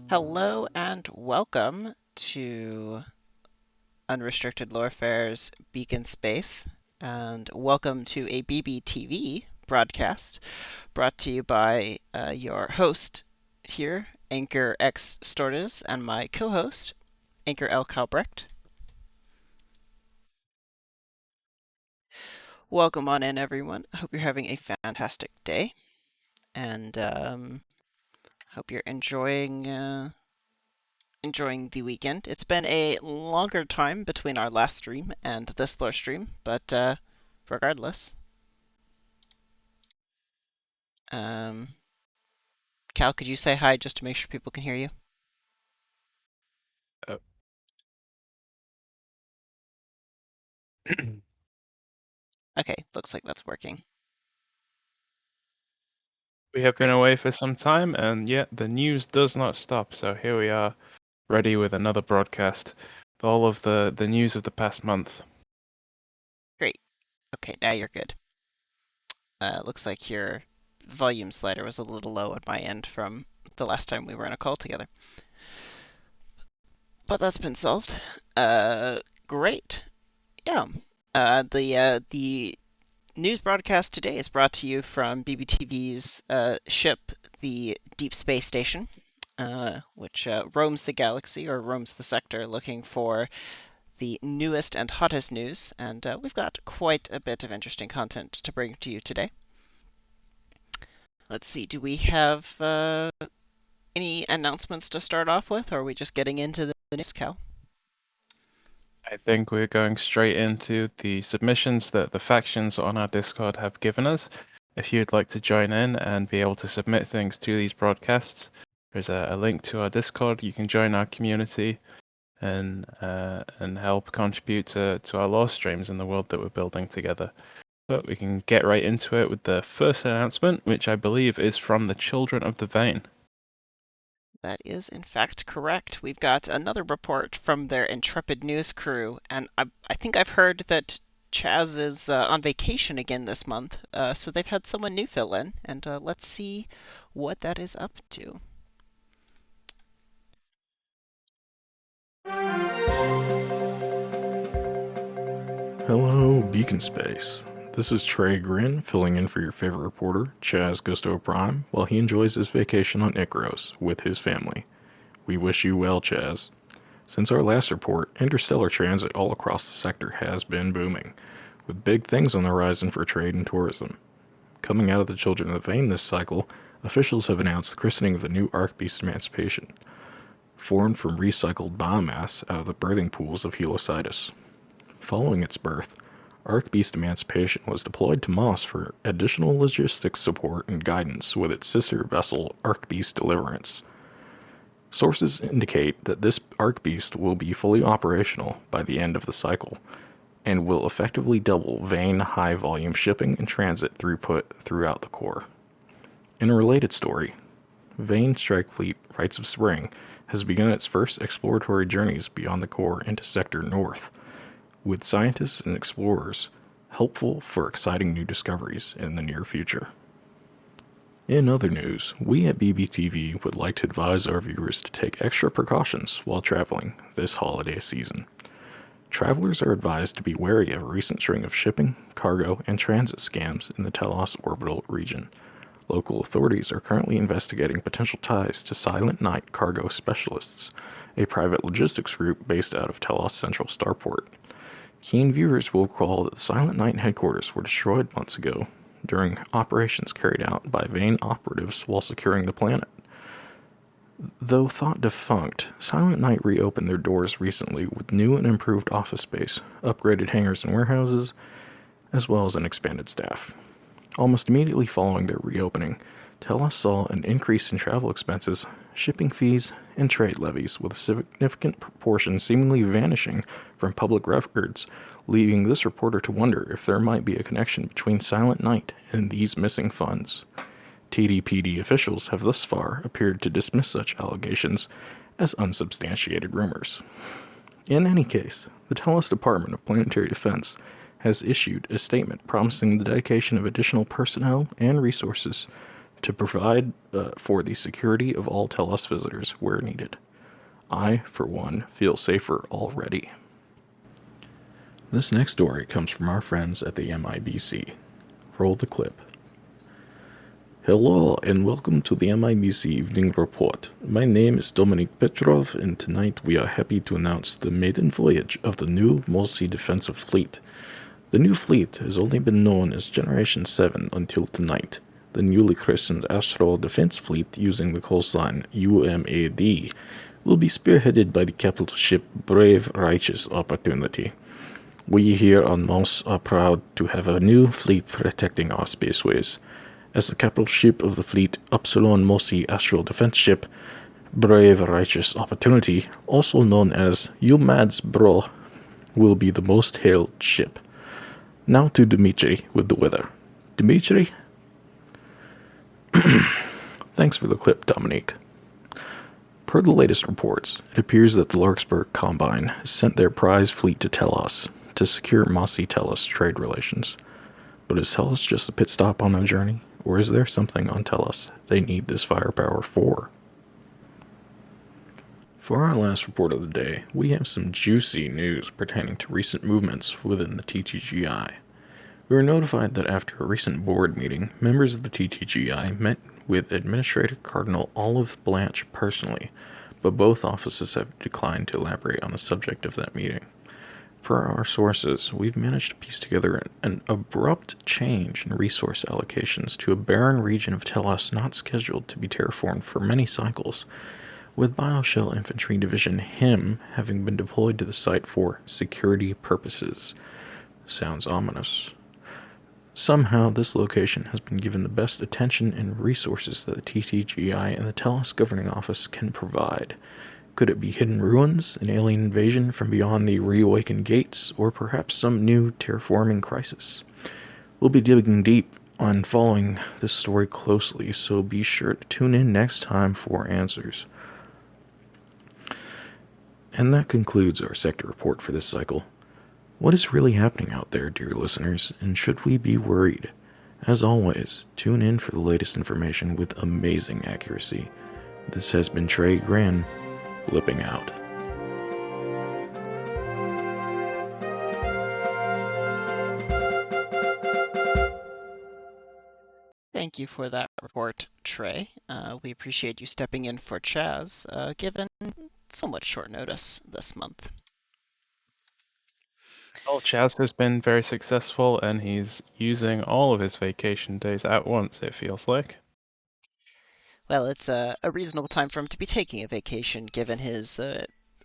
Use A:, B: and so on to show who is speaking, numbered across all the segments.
A: Hello and welcome to Unrestricted Lore Fair's Beacon Space, and welcome to a BBTV broadcast brought to you by your host here, Anchor X Stortis, and my co-host, Anchor L. Calbrecht. Welcome on in, everyone. I hope you're having a fantastic day, and hope you're enjoying the weekend. It's been a longer time between our last stream and this lore stream, but regardless, um, Cal, could you say hi just to make sure people can hear you?
B: Oh.
A: Okay, looks like that's working.
B: We have been away for some time, and yet the news does not stop. So here we are, ready with another broadcast, with all of the news of the past month.
A: Great. Okay, now you're good. Looks like your volume slider was a little low at my end from the last time we were in a call together. But that's been solved. Great. Yeah. The news broadcast today is brought to you from BBTV's ship, the Deep Space Station, which roams the galaxy or roams the sector looking for the newest and hottest news. And we've got quite a bit of interesting content to bring to you today. Let's see, do we have any announcements to start off with, or are we just getting into the news, Cal?
B: I think we're going straight into the submissions that the factions on our Discord have given us. If you'd like to join in and be able to submit things to these broadcasts, there's a link to our Discord. You can join our community and help contribute to our lore streams and the world that we're building together. But we can get right into it with the first announcement, which I believe is from the Children of the Vein.
A: That is, in fact, correct. We've got another report from their intrepid news crew, and I think I've heard that Chaz is on vacation again this month, so they've had someone new fill in, and let's see what that is up to.
C: Hello, Beacon Space. This is Trey Grin filling in for your favorite reporter, Chaz Gusto Prime, while he enjoys his vacation on Icaros with his family. We wish you well, Chaz. Since our last report, interstellar transit all across the sector has been booming, with big things on the horizon for trade and tourism. Coming out of the Children of the Vein this cycle, officials have announced the christening of the new Archbeast Emancipation, formed from recycled biomass out of the birthing pools of Helositis. Following its birth, Archbeast Emancipation was deployed to Moss for additional logistics support and guidance with its sister vessel Archbeast Deliverance. Sources indicate that this Archbeast will be fully operational by the end of the cycle, and will effectively double Vein high-volume shipping and transit throughput throughout the core. In a related story, Vein Strike Fleet Rites of Spring has begun its first exploratory journeys beyond the core into Sector North, with scientists and explorers helpful for exciting new discoveries in the near future. In other news, we at BBTV would like to advise our viewers to take extra precautions while traveling this holiday season. Travelers are advised to be wary of a recent string of shipping, cargo, and transit scams in the Telos orbital region. Local authorities are currently investigating potential ties to Silent Knight Cargo Specialists, a private logistics group based out of Telos Central Starport. Keen viewers will recall that the Silent Knight headquarters were destroyed months ago during operations carried out by Vein operatives while securing the planet. Though thought defunct, Silent Knight reopened their doors recently with new and improved office space, upgraded hangars and warehouses, as well as an expanded staff. Almost immediately following their reopening, Telos saw an increase in travel expenses, shipping fees, and trade levies, with a significant proportion seemingly vanishing from public records, leaving this reporter to wonder if there might be a connection between Silent Knight and these missing funds. TDPD officials have thus far appeared to dismiss such allegations as unsubstantiated rumors. In any case, the Telos Department of Planetary Defense has issued a statement promising the dedication of additional personnel and resources to provide for the security of all Telos visitors where needed. I, for one, feel safer already. This next story comes from our friends at the MIBC. Roll the clip. Hello and welcome to the MIBC Evening Report. My name is Dominic Petrov, and tonight we are happy to announce the maiden voyage of the new Mulsi Defensive Fleet. The new fleet has only been known as Generation 7 until tonight. The newly christened Astral Defense Fleet using the call sign UMAD will be spearheaded by the capital ship Brave Righteous Opportunity. We here on Mouse are proud to have a new fleet protecting our spaceways. As the capital ship of the fleet, Upsilon Mosi Astral Defense Ship, Brave Righteous Opportunity, also known as UMAD's Bro, will be the most hailed ship. Now to Dimitri with the weather. Dimitri? Thanks for the clip, Dominique. Per the latest reports, it appears that the Larkspur Combine has sent their prize fleet to Telos to secure Mosi-Telos trade relations. But is Telos just a pit stop on their journey? Or is there something on Telos they need this firepower for? For our last report of the day, we have some juicy news pertaining to recent movements within the TTGI. We were notified that after a recent board meeting, members of the TTGI met with Administrator Cardinal Olive Blanche personally, but both offices have declined to elaborate on the subject of that meeting. Per our sources, we've managed to piece together an abrupt change in resource allocations to a barren region of Telos not scheduled to be terraformed for many cycles, with Bioshell Infantry Division HIM having been deployed to the site for security purposes. Sounds ominous. Somehow, this location has been given the best attention and resources that the TTGI and the Telos Governing Office can provide. Could it be hidden ruins, an alien invasion from beyond the reawakened gates, or perhaps some new terraforming crisis? We'll be digging deep on following this story closely, so be sure to tune in next time for answers. And that concludes our sector report for this cycle. What is really happening out there, dear listeners, and should we be worried? As always, tune in for the latest information with amazing accuracy. This has been Trey Grin, blipping out.
A: Thank you for that report, Trey. We appreciate you stepping in for Chaz, given somewhat short notice this month.
B: Well, Chaz has been very successful, and he's using all of his vacation days at once, it feels like.
A: Well, it's a reasonable time for him to be taking a vacation, given his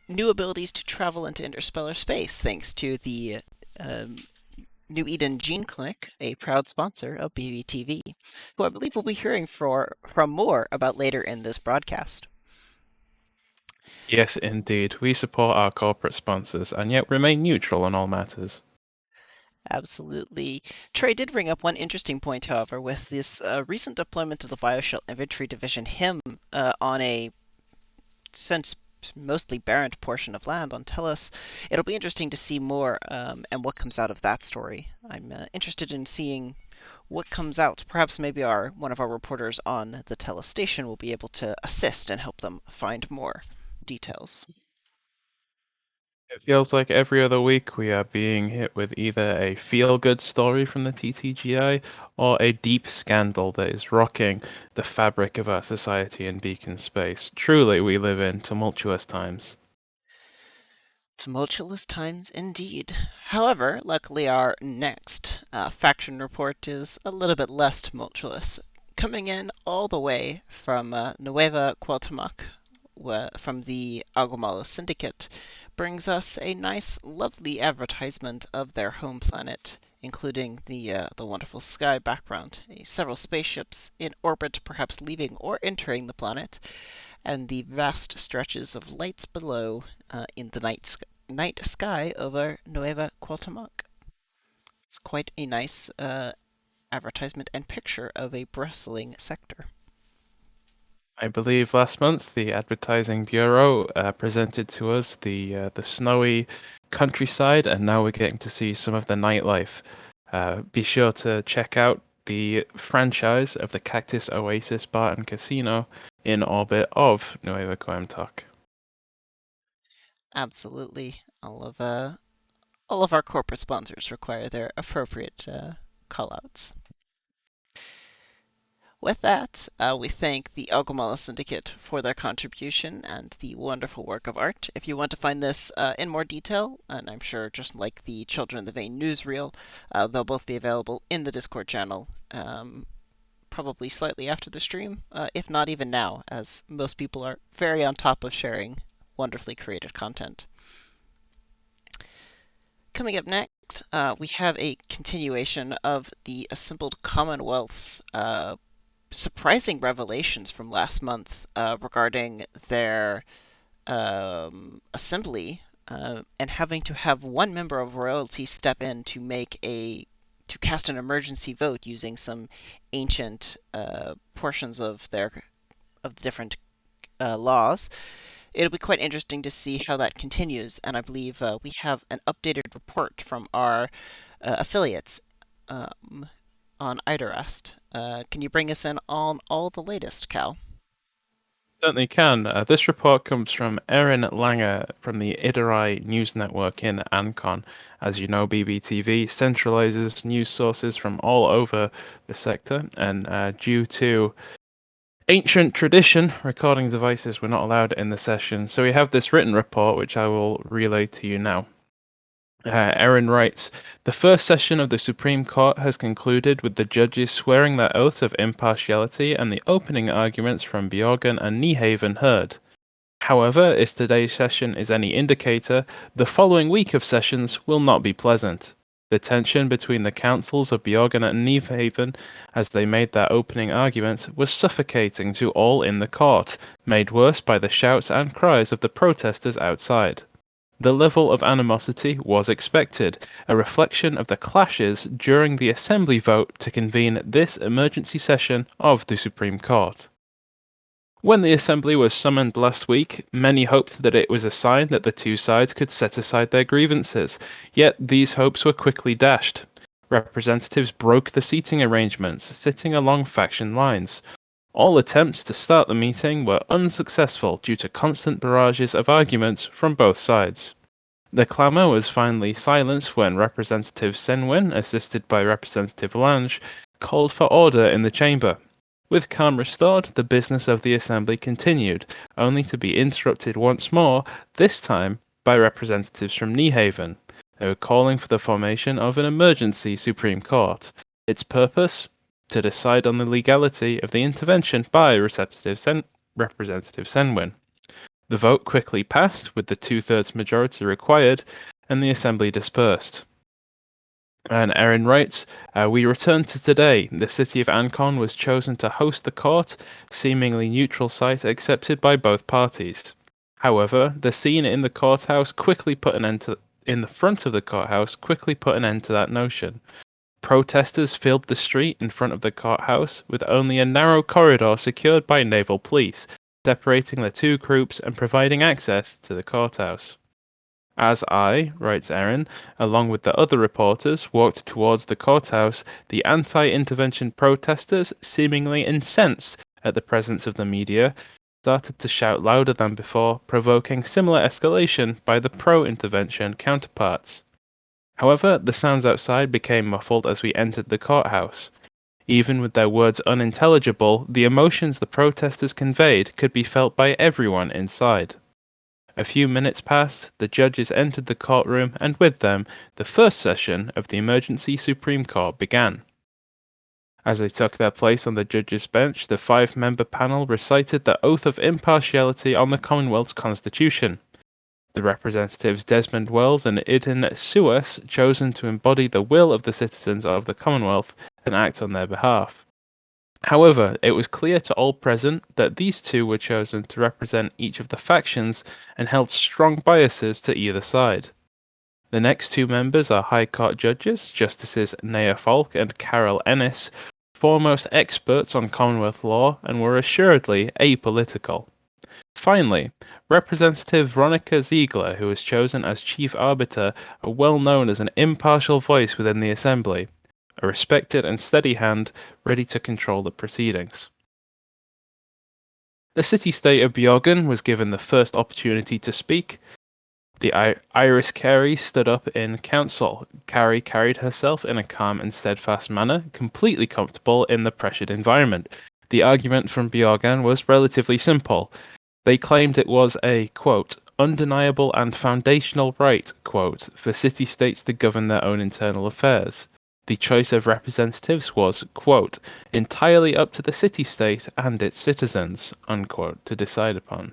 A: new abilities to travel into interstellar space, thanks to the New Eden Gene Clinic, a proud sponsor of BBTV, who I believe we'll be hearing from more about later in this broadcast.
B: Yes, indeed. We support our corporate sponsors and yet remain neutral on all matters.
A: Absolutely. Trey did bring up one interesting point, however, with this recent deployment of the Bioshell Infantry Division HIM on a since mostly barren portion of land on Telos. It'll be interesting to see more and what comes out of that story. I'm interested in seeing what comes out. Perhaps maybe one of our reporters on the Telos station will be able to assist and help them find more details.
B: It feels like every other week we are being hit with either a feel-good story from the TTGI or a deep scandal that is rocking the fabric of our society in Beacon space. Truly, we live in tumultuous times.
A: Tumultuous times indeed. However, luckily our next faction report is a little bit less tumultuous, coming in all the way from Nueva Cuauhtémoc, from the Agumalo Syndicate, brings us a nice, lovely advertisement of their home planet, including the wonderful sky background, several spaceships in orbit, perhaps leaving or entering the planet, and the vast stretches of lights below in the night sky over Nueva Cuauhtémoc. It's quite a nice advertisement and picture of a bristling sector.
B: I believe last month the Advertising Bureau presented to us the snowy countryside, and now we're getting to see some of the nightlife. Be sure to check out the franchise of the Cactus Oasis Bar and Casino in orbit of Nueva Coimtoc.
A: Absolutely. All of our corporate sponsors require their appropriate callouts. With that, we thank the Ogumala Syndicate for their contribution and the wonderful work of art. If you want to find this in more detail, and I'm sure just like the Children of the Vein newsreel, they'll both be available in the Discord channel, probably slightly after the stream, if not even now, as most people are very on top of sharing wonderfully created content. Coming up next, we have a continuation of the Assembled Commonwealth's surprising revelations from last month regarding their assembly and having to have one member of royalty step in to cast an emergency vote using some ancient portions of the different laws. It'll be quite interesting to see how that continues, and I believe we have an updated report from our affiliates on Iderest. Can you bring us in on all the latest, Cal?
B: Certainly can. This report comes from Erin Langer from the Idarai News Network in Ancon. As you know, BBTV centralizes news sources from all over the sector, and due to ancient tradition, recording devices were not allowed in the session. So we have this written report, which I will relay to you now. Erin writes, the first session of the Supreme Court has concluded with the judges swearing their oaths of impartiality and the opening arguments from Bjorgen and Niehaven heard. However, if today's session is any indicator, the following week of sessions will not be pleasant. The tension between the counsels of Bjorgen and Niehaven as they made their opening arguments was suffocating to all in the court, made worse by the shouts and cries of the protesters outside. The level of animosity was expected, a reflection of the clashes during the Assembly vote to convene this emergency session of the Supreme Court. When the Assembly was summoned last week, many hoped that it was a sign that the two sides could set aside their grievances, yet these hopes were quickly dashed. Representatives broke the seating arrangements, sitting along faction lines. All attempts to start the meeting were unsuccessful due to constant barrages of arguments from both sides. The clamour was finally silenced when Representative Senwin, assisted by Representative Lange, called for order in the chamber. With calm restored, the business of the Assembly continued, only to be interrupted once more, this time by representatives from Niehaven. They were calling for the formation of an emergency Supreme Court. Its purpose? To decide on the legality of the intervention by Representative Senwin. The vote quickly passed with the 2/3 majority required, and the Assembly dispersed. And Erin writes, we return to today. The city of Ancon was chosen to host the court, seemingly neutral site accepted by both parties. However, the scene in the courthouse quickly put an end to that notion. Protesters filled the street in front of the courthouse with only a narrow corridor secured by naval police, separating the two groups and providing access to the courthouse. As I, writes Erin, along with the other reporters, walked towards the courthouse, the anti-intervention protesters, seemingly incensed at the presence of the media, started to shout louder than before, provoking similar escalation by the pro-intervention counterparts. However, the sounds outside became muffled as we entered the courthouse. Even with their words unintelligible, the emotions the protesters conveyed could be felt by everyone inside. A few minutes passed, the judges entered the courtroom, and with them, the first session of the emergency Supreme Court began. As they took their place on the judges' bench, the 5-member panel recited the oath of impartiality on the Commonwealth's Constitution. The representatives Desmond Wells and Idun Suas chosen to embody the will of the citizens of the Commonwealth and act on their behalf. However, it was clear to all present that these two were chosen to represent each of the factions and held strong biases to either side. The next 2 members are High Court judges, Justices Naya Falk and Carol Ennis, foremost experts on Commonwealth law and were assuredly apolitical. Finally, Representative Veronica Ziegler, who was chosen as chief arbiter, are well known as an impartial voice within the Assembly. a respected and steady hand ready to control the proceedings. The city-state of Bjorgen was given the first opportunity to speak. The Iris Carey stood up in council. Carey carried herself in a calm and steadfast manner, completely comfortable in the pressured environment. The argument from Bjorgen was relatively simple. They claimed it was a, quote, undeniable and foundational right, quote, for city-states to govern their own internal affairs. The choice of representatives was, quote, entirely up to the city-state and its citizens, unquote, to decide upon.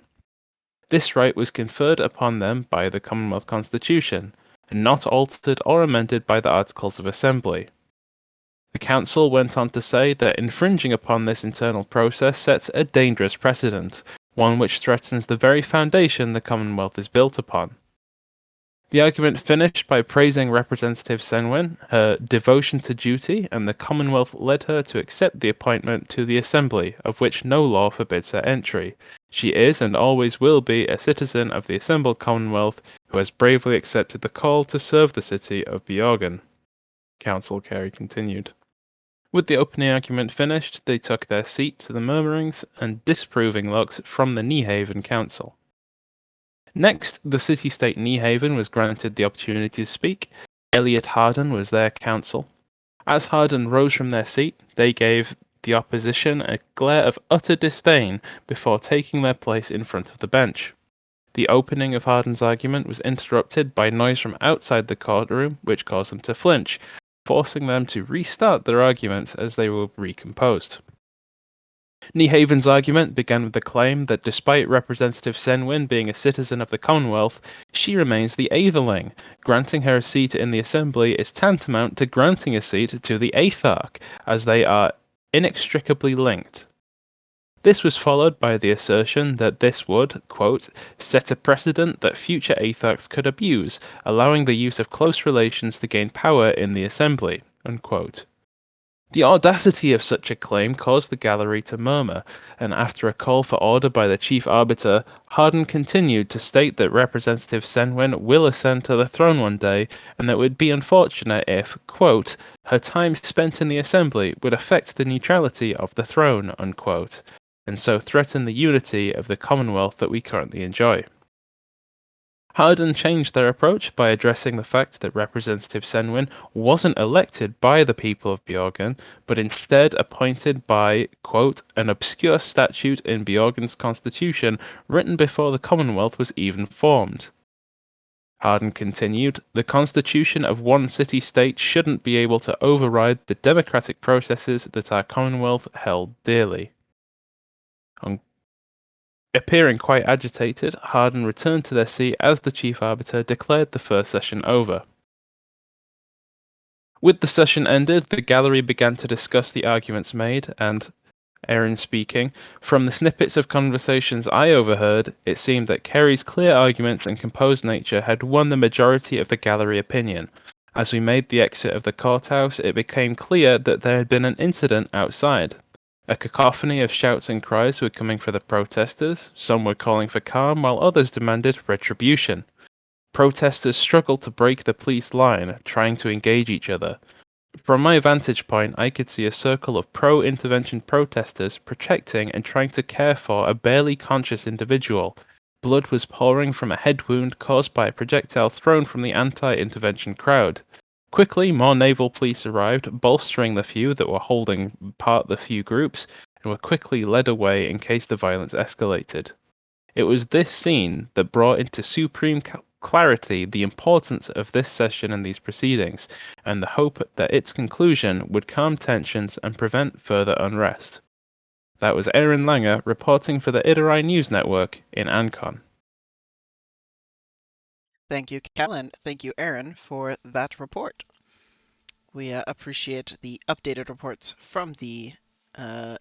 B: This right was conferred upon them by the Commonwealth Constitution, and not altered or amended by the Articles of Assembly. The Council went on to say that infringing upon this internal process sets a dangerous precedent, one which threatens the very foundation the Commonwealth is built upon. The argument finished by praising Representative Senwin, her devotion to duty, and the Commonwealth led her to accept the appointment to the Assembly, of which no law forbids her entry. She is and always will be a citizen of the assembled Commonwealth who has bravely accepted the call to serve the city of Bjorgen. Council Carey continued. With the opening argument finished, they took their seat to the murmurings and disapproving looks from the Niehaven Council. Next, the city-state Niehaven was granted the opportunity to speak. Elliot Harden was their counsel. As Harden rose from their seat, they gave the opposition a glare of utter disdain before taking their place in front of the bench. The opening of Harden's argument was interrupted by noise from outside the courtroom, which caused them to flinch, forcing them to restart their arguments as they were recomposed. Niehaven's argument began with the claim that despite Representative Senwin being a citizen of the Commonwealth, she remains the Aetherling. Granting her a seat in the Assembly is tantamount to granting a seat to the Aetharch, as they are inextricably linked. This was followed by the assertion that this would, quote, set a precedent that future Aetharchs could abuse, allowing the use of close relations to gain power in the Assembly, unquote. The audacity of such a claim caused the gallery to murmur, and after a call for order by the chief arbiter, Harden continued to state that Representative Senwin will ascend to the throne one day, and that it would be unfortunate if, quote, her time spent in the assembly would affect the neutrality of the throne, unquote, and so threaten the unity of the Commonwealth that we currently enjoy. Harden changed their approach by addressing the fact that Representative Senwin wasn't elected by the people of Bjorgen, but instead appointed by, quote, an obscure statute in Bjorgen's constitution written before the Commonwealth was even formed. Harden continued, the constitution of one city-state shouldn't be able to override the democratic processes that our Commonwealth held dearly. Appearing quite agitated, Harden returned to their seat as the chief arbiter declared the first session over. With the session ended, the gallery began to discuss the arguments made, and, Aaron speaking, from the snippets of conversations I overheard, it seemed that Carey's clear arguments and composed nature had won the majority of the gallery opinion. As we made the exit of the courthouse, it became clear that there had been an incident outside. A cacophony of shouts and cries were coming for the protesters. Some were calling for calm, while others demanded retribution. Protesters struggled to break the police line, trying to engage each other. From my vantage point, I could see a circle of pro-intervention protesters protecting and trying to care for a barely conscious individual. Blood was pouring from a head wound caused by a projectile thrown from the anti-intervention crowd. Quickly, more naval police arrived, bolstering the few that were holding part the few groups, and were quickly led away in case the violence escalated. It was this scene that brought into supreme clarity the importance of this session and these proceedings, and the hope that its conclusion would calm tensions and prevent further unrest. That was Aaron Langer reporting for the Idarai News Network in Ancon.
A: Thank you, Cal, and thank you, Aaron, for that report. We appreciate the updated reports from the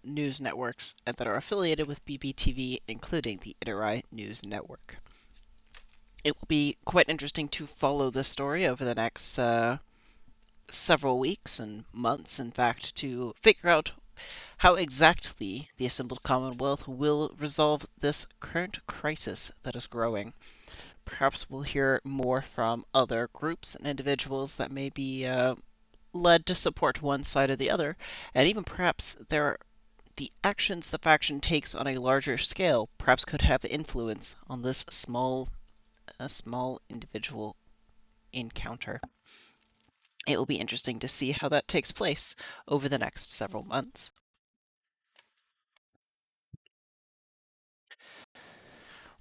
A: news networks that are affiliated with BBTV, including the Idarai News Network. It will be quite interesting to follow this story over the next several weeks and months, in fact, to figure out how exactly the assembled Commonwealth will resolve this current crisis that is growing. Perhaps we'll hear more from other groups and individuals that may be led to support one side or the other, and even perhaps the actions the faction takes on a larger scale perhaps could have influence on this small individual encounter. It will be interesting to see how that takes place over the next several months.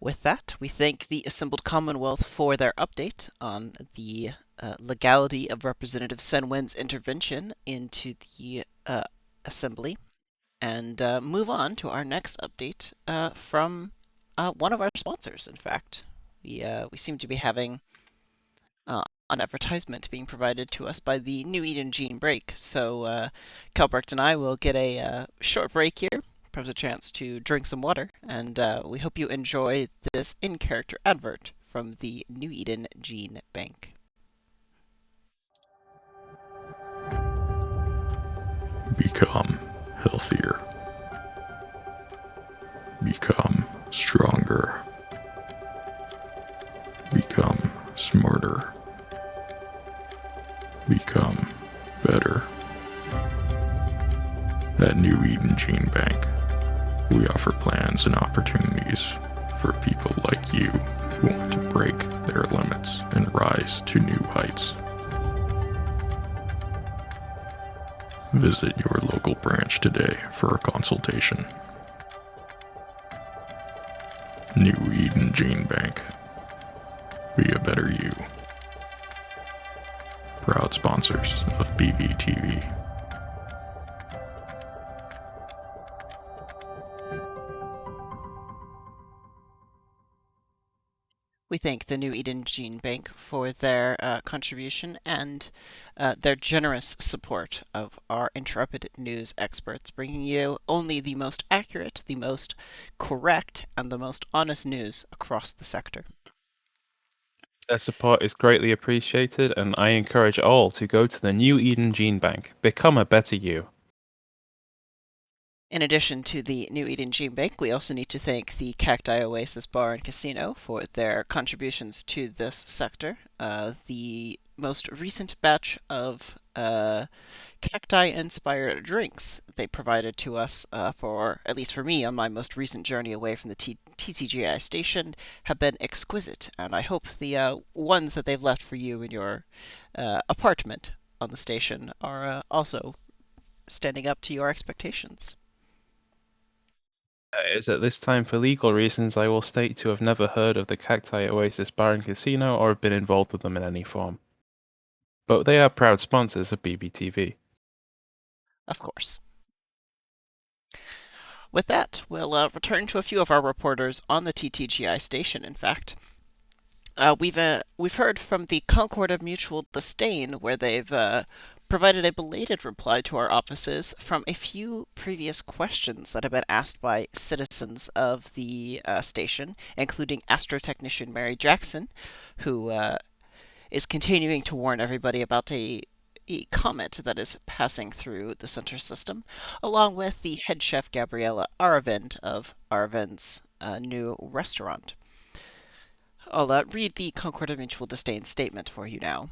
A: With that, we thank the assembled Commonwealth for their update on the legality of Representative Senwen's intervention into the Assembly, and move on to our next update from one of our sponsors. In fact, we seem to be having an advertisement being provided to us by the New Eden Gene Break. So Kelbrecht and I will get a short break here, perhaps a chance to drink some water, and we hope you enjoy this in-character advert from the New Eden Gene Bank.
C: Become healthier. Become stronger. Become smarter. Become better. At New Eden Gene Bank, we offer plans and opportunities for people like you who want to break their limits and rise to new heights. Visit your local branch today for a consultation. New Eden Gene Bank. Be a better you. Proud sponsors of BBTV.
A: We thank the New Eden Gene Bank for their contribution and their generous support of our intrepid news experts, bringing you only the most accurate, the most correct, and the most honest news across the sector.
B: Their support is greatly appreciated, and I encourage all to go to the New Eden Gene Bank. Become a better you.
A: In addition to the New Eden Gene Bank, we also need to thank the Cacti Oasis Bar and Casino for their contributions to this sector. The most recent batch of cacti-inspired drinks they provided to us for, at least for me, on my most recent journey away from the TTGI station, have been exquisite, and I hope the ones that they've left for you in your apartment on the station are also standing up to your expectations.
B: It is at this time, for legal reasons, I will state to have never heard of the Cacti Oasis Bar and Casino or have been involved with them in any form. But they are proud sponsors of BBTV.
A: Of course. With that, we'll return to a few of our reporters on the TTGI station, in fact. We've heard from the Concord of Mutual Disdain, where they've provided a belated reply to our offices from a few previous questions that have been asked by citizens of the station, including astrotechnician Mary Jackson, who is continuing to warn everybody about a comet that is passing through the center system, along with the head chef Gabriella Aravind of Aravid's new restaurant. I'll read the Concord of Mutual Disdain statement for you now.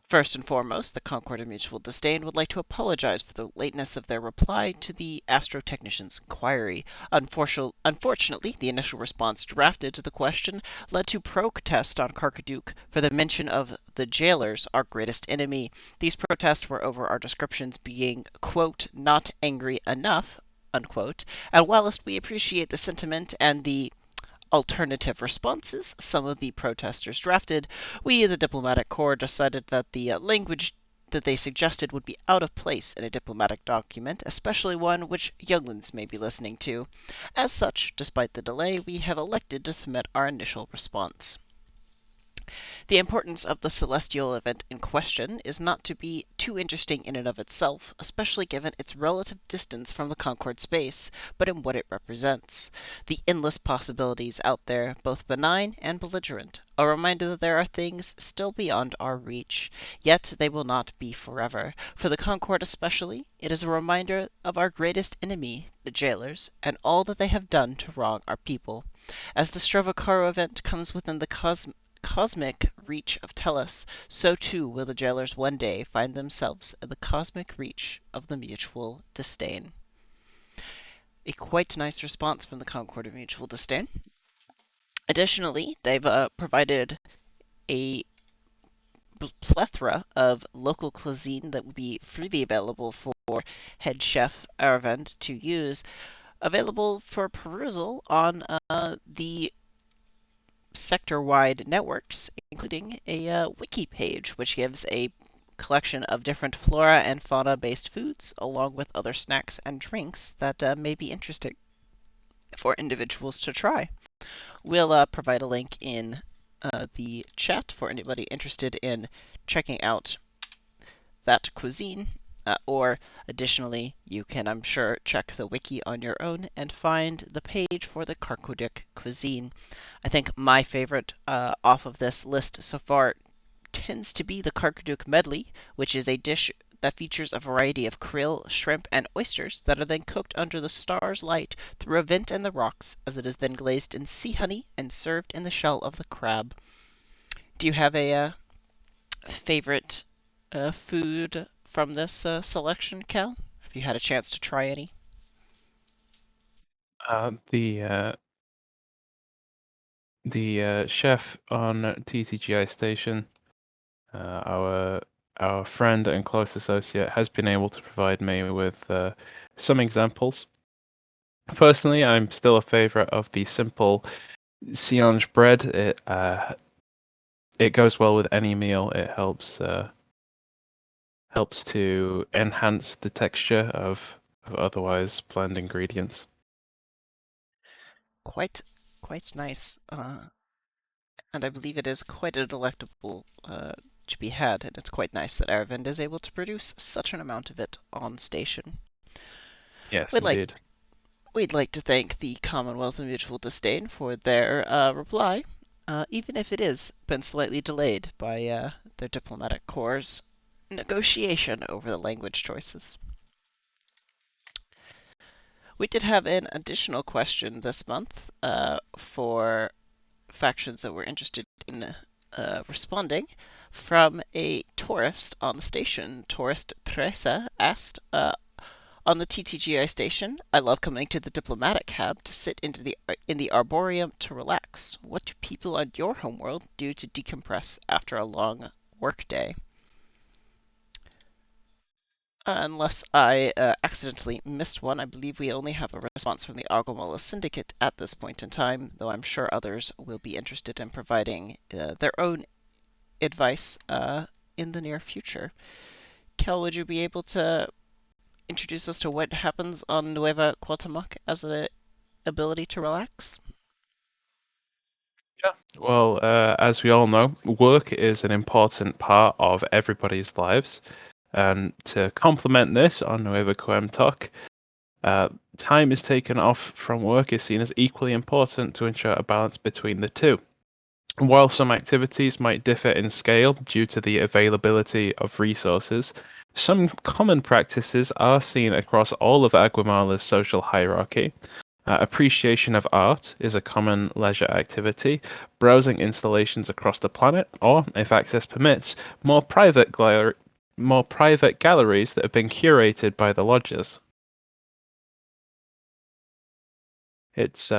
A: First and foremost, the Concord of Mutual Disdain would like to apologize for the lateness of their reply to the astrotechnician's inquiry. Unfortunately, the initial response drafted to the question led to protest on Karkaduke for the mention of the jailers, our greatest enemy. These protests were over our descriptions being, quote, not angry enough, unquote, and whilst we appreciate the sentiment and the alternative responses some of the protesters drafted, we, the diplomatic corps, decided that the language that they suggested would be out of place in a diplomatic document, especially one which younglings may be listening to. As such, despite the delay, we have elected to submit our initial response. The importance of the celestial event in question is not to be too interesting in and of itself, especially given its relative distance from the Concord space, but in what it represents. The endless possibilities out there, both benign and belligerent, a reminder that there are things still beyond our reach, yet they will not be forever. For the Concord especially, it is a reminder of our greatest enemy, the jailers, and all that they have done to wrong our people. As the Strovocaro event comes within the cosmic reach of Tellus, so too will the jailers one day find themselves in the cosmic reach of the mutual disdain. A quite nice response from the Concord of Mutual Disdain. Additionally, they've provided a plethora of local cuisine that will be freely available for head chef Aravind to use, available for perusal on the sector-wide networks, including a Wiki page, which gives a collection of different flora and fauna-based foods, along with other snacks and drinks that may be interesting for individuals to try. We'll provide a link in the chat for anybody interested in checking out that cuisine, or additionally, you can, I'm sure, check the wiki on your own and find the page for the Karkodik cuisine. I think my favorite off of this list so far tends to be the Karkodik medley, which is a dish that features a variety of krill, shrimp, and oysters that are then cooked under the star's light through a vent in the rocks, as it is then glazed in sea honey and served in the shell of the crab. Do you have a favorite food from this selection, Cal? Have you had a chance to try any?
B: The chef on TTGI station, our friend and close associate, has been able to provide me with some examples. Personally, I'm still a favorite of the simple Sionge bread. It goes well with any meal. It helps to enhance the texture of otherwise bland ingredients.
A: Quite nice, and I believe it is quite a delectable to be had, and it's quite nice that Aravind is able to produce such an amount of it on station.
B: Yes,
A: We'd
B: indeed.
A: We'd like to thank the Commonwealth of Mutual Disdain for their reply, even if it is been slightly delayed by their diplomatic corps' negotiation over the language choices. We did have an additional question this month for factions that were interested in responding from a tourist on the station. Tourist Teresa asked, on the TTGI station, I love coming to the diplomatic cab to sit in the arboreum to relax. What do people on your homeworld do to decompress after a long workday? Unless I accidentally missed one, I believe we only have a response from the Agomala Syndicate at this point in time, though I'm sure others will be interested in providing their own advice in the near future. Kel, would you be able to introduce us to what happens on Nueva Cuauhtémoc as an ability to relax?
B: Yeah. Well, as we all know, work is an important part of everybody's lives. And to complement this on Nueva Cuauhtémoc, time is taken off from work is seen as equally important to ensure a balance between the two. While some activities might differ in scale due to the availability of resources, some common practices are seen across all of Aguamala's social hierarchy. Appreciation of art is a common leisure activity, browsing installations across the planet, or, if access permits, more private galleries that have been curated by the lodges. It's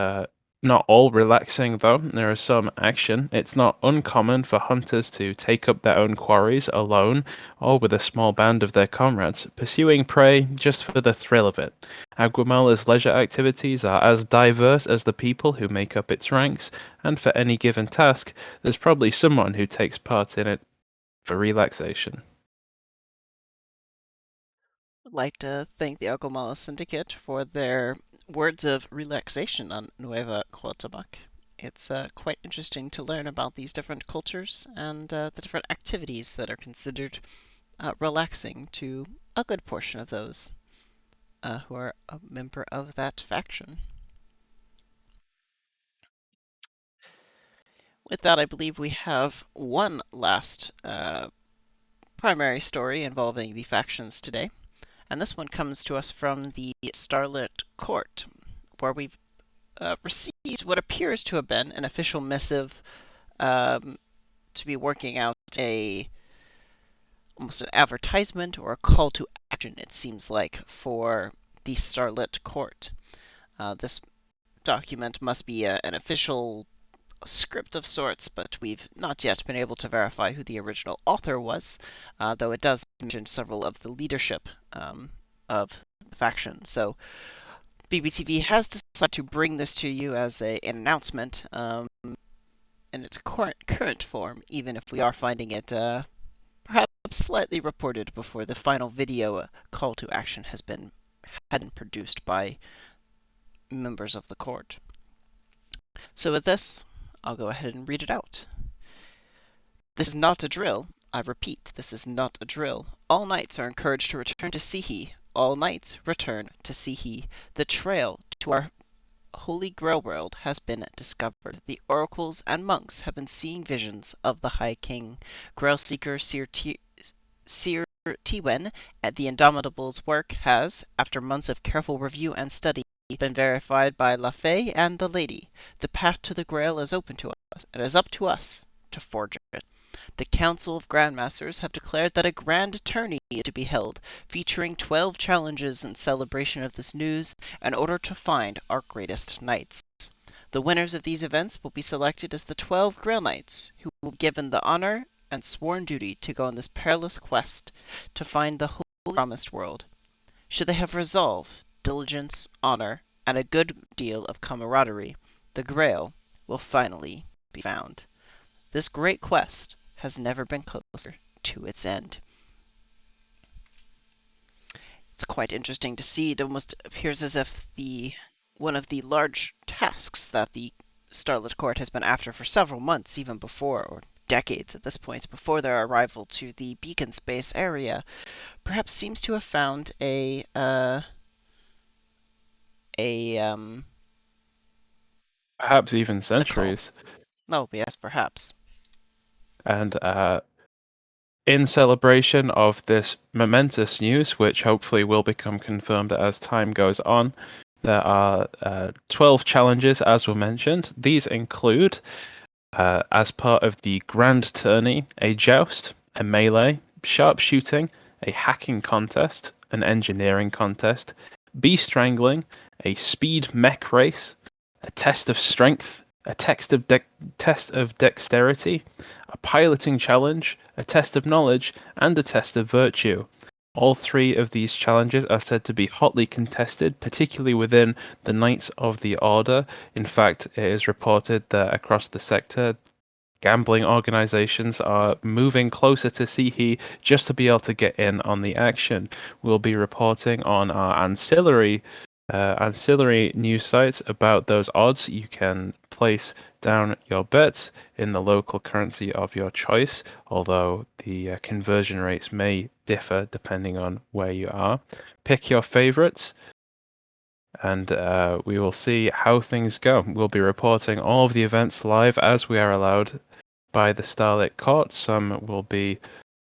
B: not all relaxing, though. There is some action. It's not uncommon for hunters to take up their own quarries alone or with a small band of their comrades, pursuing prey just for the thrill of it. Aguamala's leisure activities are as diverse as the people who make up its ranks, and for any given task, there's probably someone who takes part in it for relaxation.
A: I'd like to thank the Agomala Syndicate for their words of relaxation on Nueva Cuauhtémoc. It's quite interesting to learn about these different cultures and the different activities that are considered relaxing to a good portion of those who are a member of that faction. With that, I believe we have one last primary story involving the factions today. And this one comes to us from the Starlit Court, where we've received what appears to have been an official missive to be working out almost an advertisement or a call to action, it seems like, for the Starlit Court. This document must be an official script of sorts, but we've not yet been able to verify who the original author was, though it does mention several of the leadership of the faction. So BBTV has decided to bring this to you as an announcement in its current form, even if we are finding it perhaps slightly reported before the final video call to action has been produced by members of the court. So with this, I'll go ahead and read it out. This is not a drill. I repeat, this is not a drill. All knights are encouraged to return to Sihi. All knights return to Sihi. The trail to our Holy Grail world has been discovered. The oracles and monks have been seeing visions of the High King. Grail Seeker Sir Tiwen at the Indomitable's work has, after months of careful review and study, been verified by LaFay and the Lady. The path to the Grail is open to us. It is up to us to forge it. The Council of Grandmasters have declared that a grand tourney is to be held, featuring 12 challenges in celebration of this news, in order to find our greatest knights. The winners of these events will be selected as the 12 Grail Knights, who will be given the honor and sworn duty to go on this perilous quest to find the Holy Promised World. Should they have resolve, diligence, honor, and a good deal of camaraderie, the Grail will finally be found. This great quest has never been closer to its end. It's quite interesting to see. It almost appears as if one of the large tasks that the Starlit Court has been after for several months, even before, or decades at this point, before their arrival to the Beacon Space area, perhaps seems to have found
B: perhaps even centuries.
A: No, yes, perhaps.
B: And in celebration of this momentous news, which hopefully will become confirmed as time goes on, there are 12 challenges, as were mentioned. These include, as part of the Grand Tourney, a joust, a melee, sharpshooting, a hacking contest, an engineering contest, bee strangling, a speed mech race, a test of strength, a test of dexterity, a piloting challenge, a test of knowledge, and a test of virtue. All 3 of these challenges are said to be hotly contested, particularly within the Knights of the Order. In fact, it is reported that across the sector, gambling organizations are moving closer to Sihi just to be able to get in on the action. We'll be reporting on our ancillary news sites about those odds. You can place down your bets in the local currency of your choice, although the conversion rates may differ depending on where you are. Pick your favorites, and we will see how things go. We'll be reporting all of the events live as we are allowed by the Starlit Court. Some will be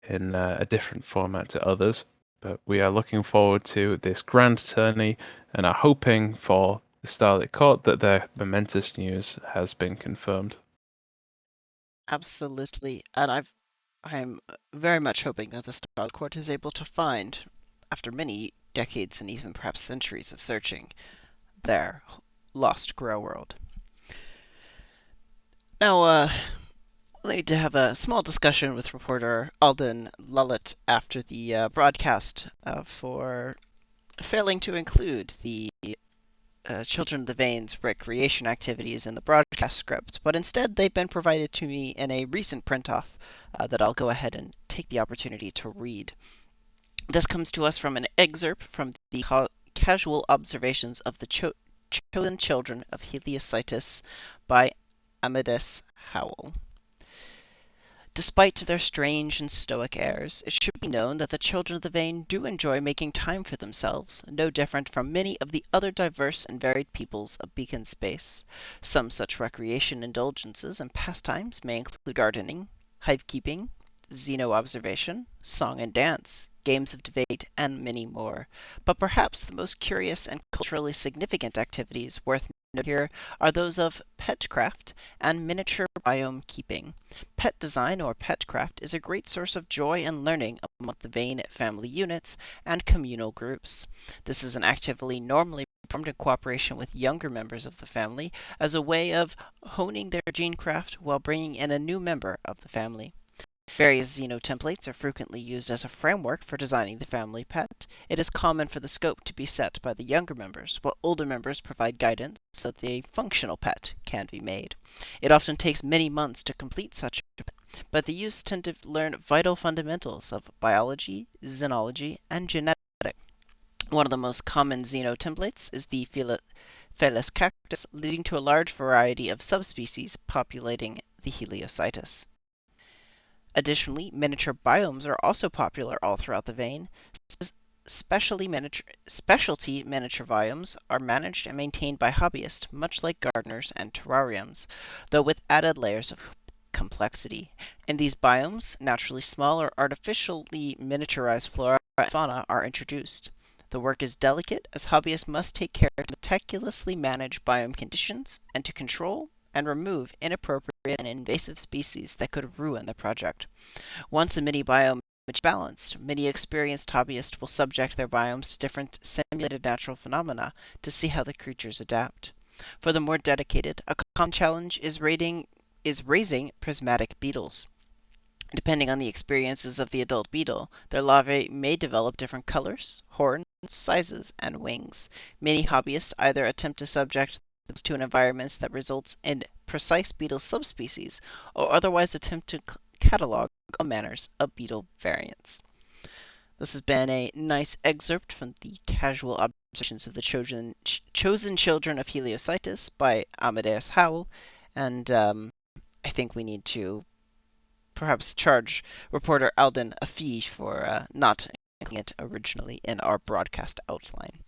B: in a different format to others, but we are looking forward to this grand tourney and are hoping for the Starlit Court that their momentous news has been confirmed.
A: Absolutely, and I'm very much hoping that the Starlit Court is able to find, after many decades and even perhaps centuries of searching, their lost Grail world. Now, we'll need to have a small discussion with reporter Alden Lullet after the broadcast for failing to include the Children of the Veins recreation activities in the broadcast script, but instead they've been provided to me in a recent print-off that I'll go ahead and take the opportunity to read. This comes to us from an excerpt from the Casual Observations of the Chosen Children of Heliositis by Amadeus Howell. Despite their strange and stoic airs, it should be known that the Children of the Vein do enjoy making time for themselves, no different from many of the other diverse and varied peoples of Beacon Space. Some such recreation indulgences and pastimes may include gardening, hive-keeping, xeno-observation, song and dance, games of debate, and many more. But perhaps the most curious and culturally significant activities worth note here are those of petcraft and miniature biome keeping. Pet design or petcraft is a great source of joy and learning among the Vane family units and communal groups. This is an activity normally performed in cooperation with younger members of the family as a way of honing their genecraft while bringing in a new member of the family. Various Xeno templates are frequently used as a framework for designing the family pet. It is common for the scope to be set by the younger members, while older members provide guidance so that the functional pet can be made. It often takes many months to complete such a pet, but the youths tend to learn vital fundamentals of biology, xenology, and genetics. One of the most common Xeno templates is the Felis cactus, leading to a large variety of subspecies populating the Heliocytus. Additionally, miniature biomes are also popular all throughout the vein. Specialty miniature biomes are managed and maintained by hobbyists, much like gardeners and terrariums, though with added layers of complexity. In these biomes, naturally small or artificially miniaturized flora and fauna are introduced. The work is delicate, as hobbyists must take care to meticulously manage biome conditions and to control and remove inappropriate and invasive species that could ruin the project. Once a mini biome is balanced, many experienced hobbyists will subject their biomes to different simulated natural phenomena to see how the creatures adapt. For the more dedicated, a common challenge is raising prismatic beetles. Depending on the experiences of the adult beetle, their larvae may develop different colors, horns, sizes, and wings. Many hobbyists either attempt to subject to an environment that results in precise beetle subspecies, or otherwise attempt to catalog all manners of beetle variants. This has been a nice excerpt from the Casual Observations of the Chosen Children of Heliocytus by Amadeus Howell, and I think we need to perhaps charge reporter Alden a fee for not including it originally in our broadcast outline.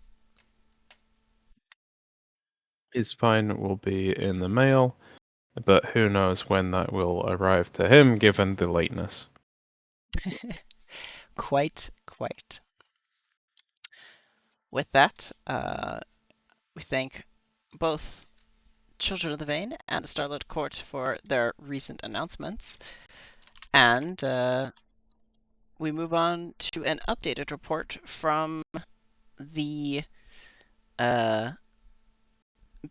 B: His fine will be in the mail, but who knows when that will arrive to him given the lateness.
A: Quite. With that, we thank both Children of the Vein and the Starlit Court for their recent announcements, and we move on to an updated report from the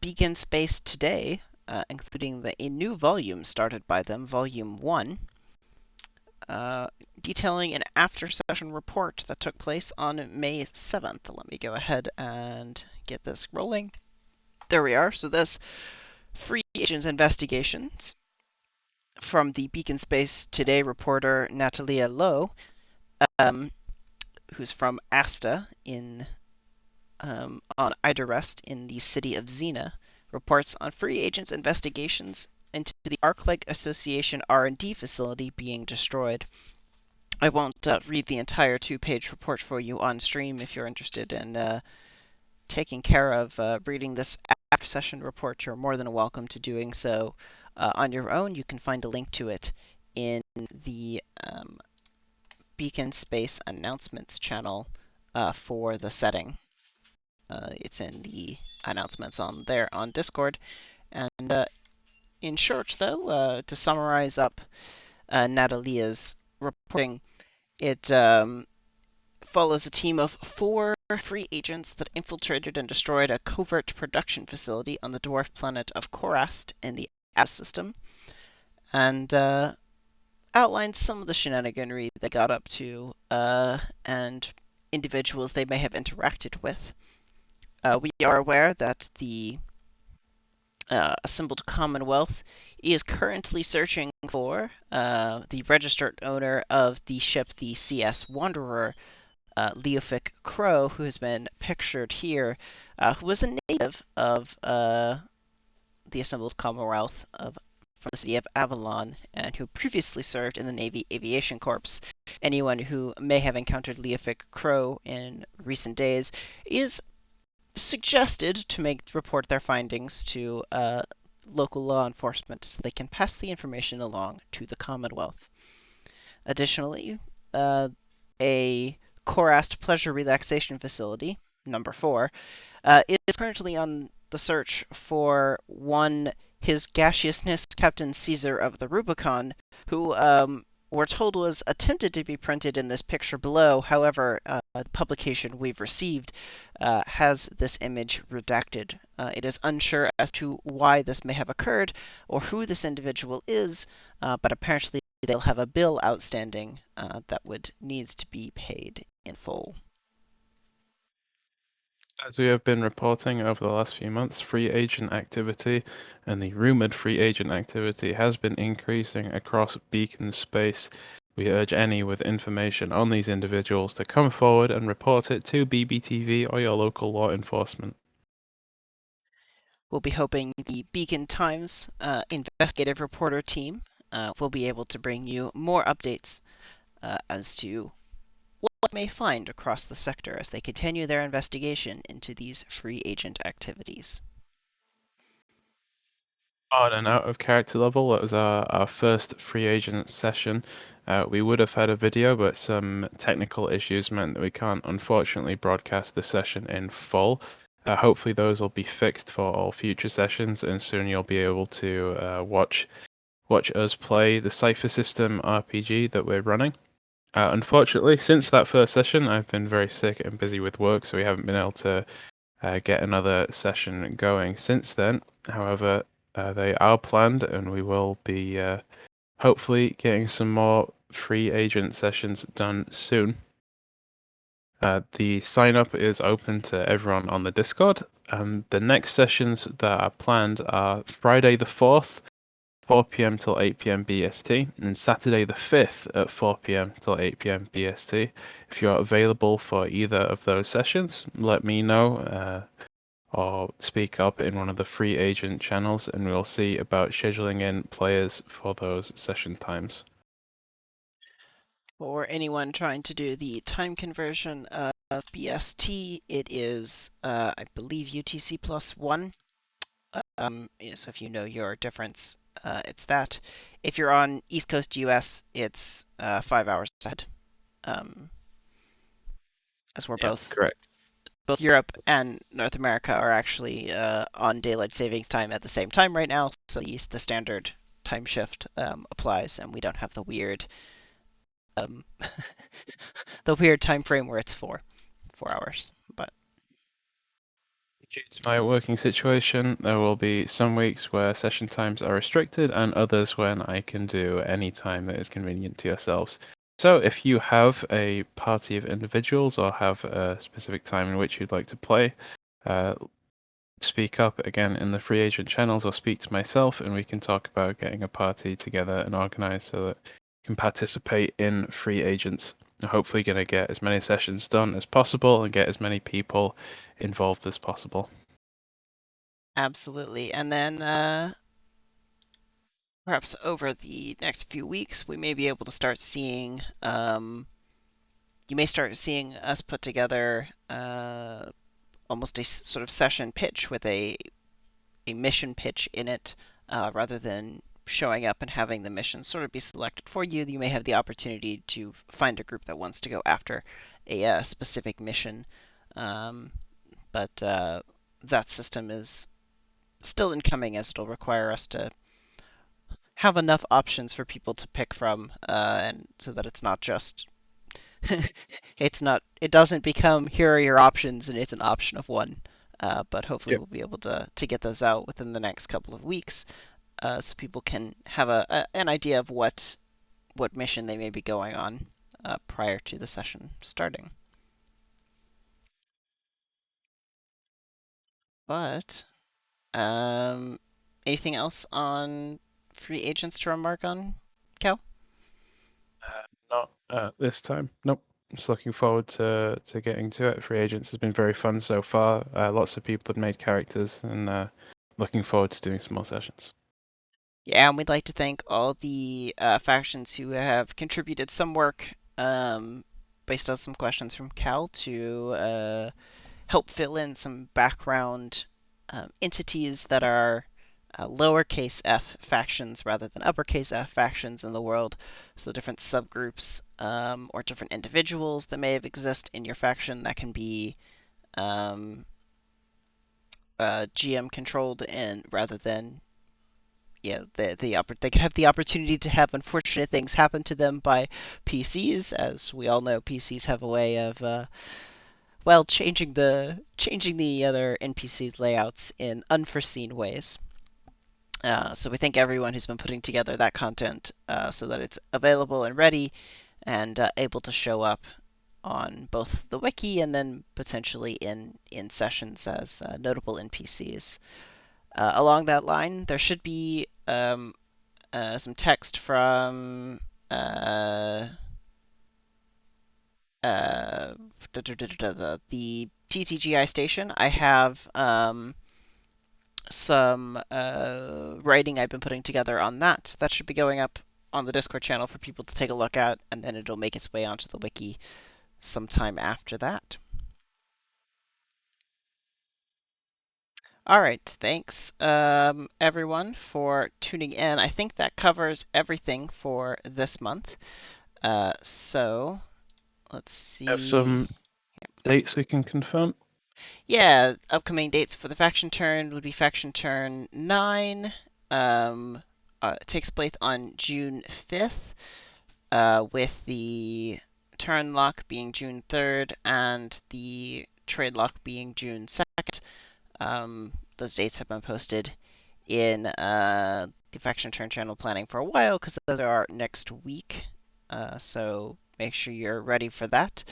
A: Beacon Space today, including a new volume started by them, Volume 1, detailing an after-session report that took place on May 7th. Let me go ahead and get this rolling. There we are. So this Free Agents Investigations from the Beacon Space Today reporter Natalia Lowe, who's from Asta on Iderest in the city of Xena, reports on Free Agents investigations into the Arclight Association R&D facility being destroyed. I won't read the entire 2-page report for you on stream. If you're interested in taking care of reading this after-session report, you're more than welcome to doing so on your own. You can find a link to it in the Beacon Space Announcements channel for the setting. It's in the announcements on Discord. And in short, though, to summarize up Natalia's reporting, it follows a team of 4 free agents that infiltrated and destroyed a covert production facility on the dwarf planet of Korast in the As system, and outlined some of the shenaniganry they got up to and individuals they may have interacted with. We are aware that the assembled Commonwealth is currently searching for the registered owner of the ship, the CS Wanderer, Leofic Crow, who has been pictured here, who was a native of the assembled Commonwealth from the city of Avalon, and who previously served in the Navy Aviation Corps. Anyone who may have encountered Leofic Crow in recent days is suggested to report their findings to local law enforcement so they can pass the information along to the Commonwealth. Additionally, a Korast pleasure relaxation facility, number 4, is currently on the search for one His Gaseousness Captain Caesar of the Rubicon, who we're told was attempted to be printed in this picture below. However, the publication we've received has this image redacted. It is unsure as to why this may have occurred or who this individual is, but apparently they'll have a bill outstanding that would needs to be paid in full.
B: As we have been reporting over the last few months, free agent activity and the rumored free agent activity has been increasing across Beacon space. We urge any with information on these individuals to come forward and report it to BBTV or your local law enforcement.
A: We'll be hoping the Beacon Times investigative reporter team will be able to bring you more updates as to what may find across the sector as they continue their investigation into these free agent activities.
B: On and out of character level, that was our first free agent session. We would have had a video, but some technical issues meant that we can't unfortunately broadcast the session in full. Hopefully those will be fixed for all future sessions, and soon you'll be able to watch us play the Cypher System RPG that we're running. Unfortunately, since that first session, I've been very sick and busy with work, so we haven't been able to get another session going since then. However, they are planned, and we will be hopefully getting some more free agent sessions done soon. The sign up is open to everyone on the Discord, and the next sessions that are planned are Friday the 4th, 4 p.m. till 8 p.m. BST, and Saturday the 5th at 4 p.m. till 8 p.m. BST. If you are available for either of those sessions, let me know or speak up in one of the free agent channels, and we'll see about scheduling in players for those session times.
A: For anyone trying to do the time conversion of BST, it is, I believe, UTC +1. So if you know your difference, it's that. If you're on East Coast US, it's 5 hours ahead. As we're
B: Correct.
A: Both Europe and North America are actually on daylight savings time at the same time right now, so the standard time shift applies, and we don't have the weird the weird time frame where it's 4 hours. But
B: due to my working situation, there will be some weeks where session times are restricted and others when I can do any time that is convenient to yourselves. So if you have a party of individuals or have a specific time in which you'd like to play, speak up again in the free agent channels or speak to myself, and we can talk about getting a party together and organized so that you can participate in free agents. And hopefully going to get as many sessions done as possible and get as many people involved as possible.
A: absolutely. And then perhaps over the next few weeks, we may be able to start seeing, you may start seeing us put together almost a sort of session pitch with a mission pitch in it, rather than showing up and having the mission sort of be selected for you. You may have the opportunity to find a group that wants to go after a specific mission, but that system is still incoming, as it'll require us to have enough options for people to pick from, and so that it's not just it doesn't become here are your options and it's an option of one. But hopefully
B: Yep.
A: we'll be able to get those out within the next couple of weeks, so people can have an idea of what mission they may be going on prior to the session starting. But anything else on free agents to remark on, Cal?
B: Not this time. Nope. Just looking forward to getting to it. Free Agents has been very fun so far. Lots of people have made characters, and looking forward to doing some more sessions.
A: Yeah, and we'd like to thank all the factions who have contributed some work, based on some questions from Cal, to help fill in some background entities that are lowercase f factions rather than uppercase f factions in the world. So different subgroups or different individuals that may have exist in your faction that can be GM controlled, and rather than they could have the opportunity to have unfortunate things happen to them by PCs. As we all know, PCs have a way of changing the other NPC layouts in unforeseen ways. So we thank everyone who's been putting together that content so that it's available and ready and able to show up on both the wiki and then potentially in sessions as notable NPCs. Along that line, there should be some text from the TTGI station. I have some writing I've been putting together on that. That should be going up on the Discord channel for people to take a look at, and then it'll make its way onto the wiki sometime after that. All right, thanks everyone for tuning in. I think that covers everything for this month. So let's see.
B: Have some dates we can confirm?
A: Yeah, upcoming dates for the faction turn would be faction turn 9. It takes place on June 5th, with the turn lock being June 3rd and the trade lock being June 2nd. Those dates have been posted in the faction turn channel planning for a while because those are next week. So make sure you're ready for that.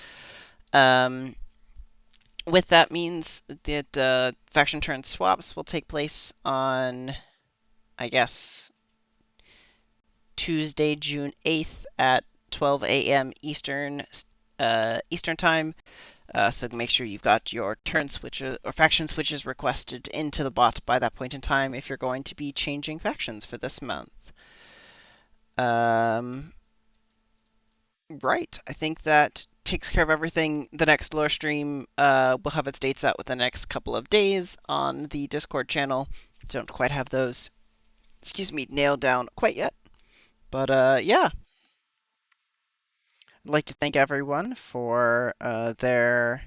A: With that means that faction turn swaps will take place on, I guess, Tuesday, June 8th at 12 a.m. Eastern time. So make sure you've got your turn switches or faction switches requested into the bot by that point in time if you're going to be changing factions for this month. Right, I think that takes care of everything. The next lore stream will have its dates out within the next couple of days on the Discord channel. Don't quite have those, nailed down quite yet. But yeah. I'd like to thank everyone for their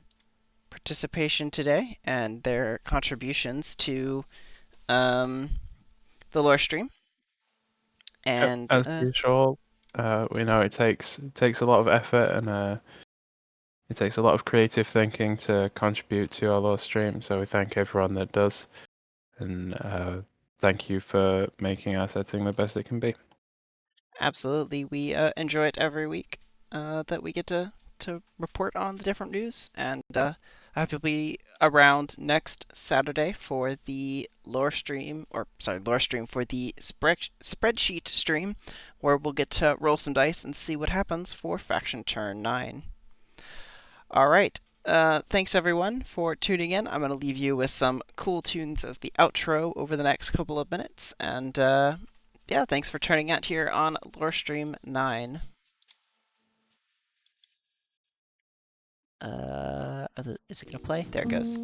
A: participation today and their contributions to the lore stream. And
B: as usual, we know it takes a lot of effort and it takes a lot of creative thinking to contribute to our lore stream. So we thank everyone that does, and thank you for making our setting the best it can be.
A: Absolutely, we enjoy it every week that we get to report on the different news, and I hope you'll be around next Saturday for the lore stream for the spreadsheet stream, where we'll get to roll some dice and see what happens for faction turn 9. All right. Thanks everyone for tuning in. I'm going to leave you with some cool tunes as the outro over the next couple of minutes, and yeah, thanks for turning out here on Lore Stream 9. Is it gonna play? There it goes.